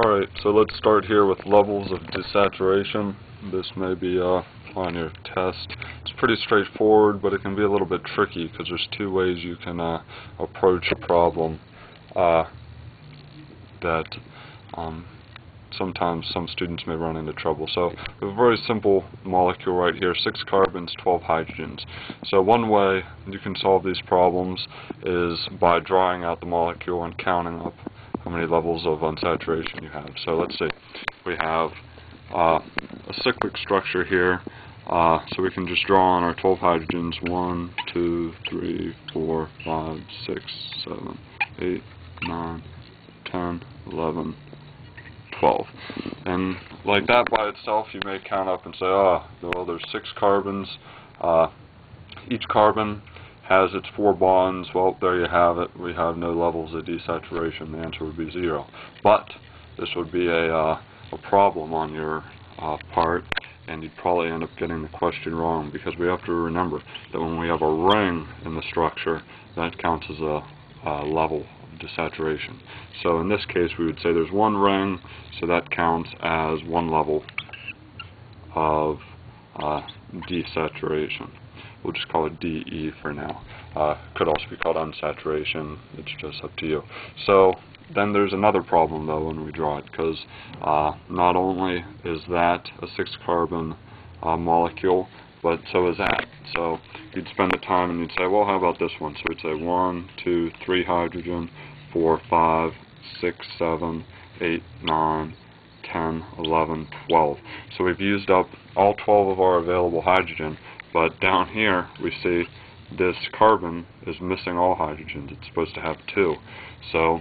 Alright, so let's start here with levels of desaturation. This may be on your test. It's pretty straightforward, but it can be a little bit tricky because there's two ways you can approach a problem that sometimes some students may run into trouble. So we have a very simple molecule right here, 6 carbons, 12 hydrogens. So one way you can solve these problems is by drawing out the molecule and counting up how many levels of unsaturation you have. So let's see, we have a cyclic structure here, so we can just draw on our 12 hydrogens, 1, 2, 3, 4, 5, 6, 7, 8, 9, 10, 11, 12. And like that by itself, you may count up and say, oh, well, there's 6 carbons. Each carbon has its 4 bonds. Well, there you have it. We have no levels of desaturation. The answer would be 0. But this would be a problem on your part, and you'd probably end up getting the question wrong, because we have to remember that when we have a ring in the structure, that counts as a level of desaturation. So in this case, we would say there's one ring, so that counts as one level of desaturation. We'll just call it DE for now. Could also be called unsaturation. It's just up to you. So then there's another problem though when we draw it, because not only is that a 6-carbon molecule, but so is that. So you'd spend the time and you'd say, well, how about this one? So we'd say 1, 2, 3 hydrogen, 4, 5, 6, 7, 8, 9, 10, 11, 12. So we've used up all 12 of our available hydrogen, but down here we see this carbon is missing all hydrogens. It's supposed to have 2. So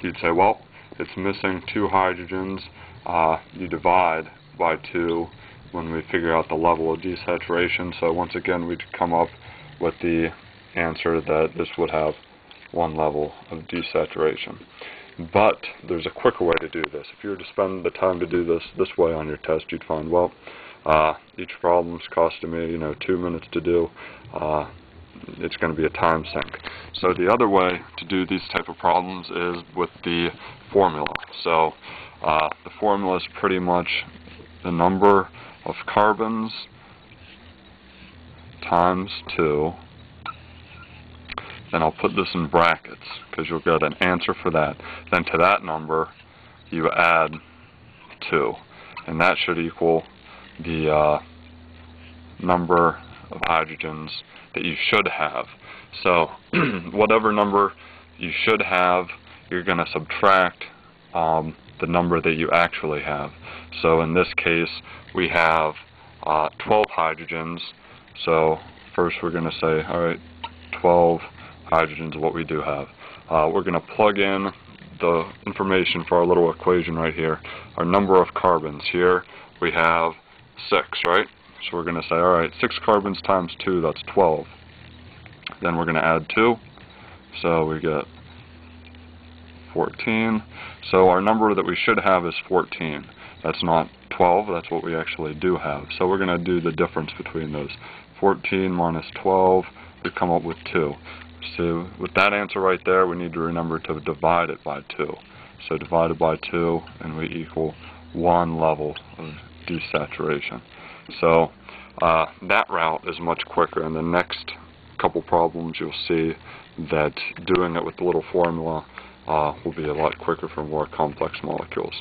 you'd say, well, it's missing 2 hydrogens. You divide by 2 when we figure out the level of desaturation. So once again, we'd come up with the answer that this would have 1 level of desaturation. But there's a quicker way to do this. If you were to spend the time to do this way on your test, you'd find, well, each problem's costing me, 2 minutes to do. It's going to be a time sink. So the other way to do these type of problems is with the formula. So the formula is pretty much the number of carbons times 2. Then I'll put this in brackets because you'll get an answer for that. Then to that number you add 2, and that should equal the number of hydrogens that you should have. So whatever number you should have, you're going to subtract the number that you actually have. So in this case, we have 12 hydrogens. So first we're going to say, all right, 12 hydrogens is what we do have. We're going to plug in the information for our little equation right here. Our number of carbons here, we have 6, right? So we're going to say, all right, 6 carbons times 2, that's 12. Then we're going to add 2, so we get 14. So our number that we should have is 14. That's not 12, that's what we actually do have. So we're going to do the difference between those. 14 minus 12, we come up with 2. So with that answer right there, we need to remember to divide it by 2. So divided by 2, and we equal 1 level of desaturation. So that route is much quicker. In the next couple problems, you'll see that doing it with the little formula will be a lot quicker for more complex molecules.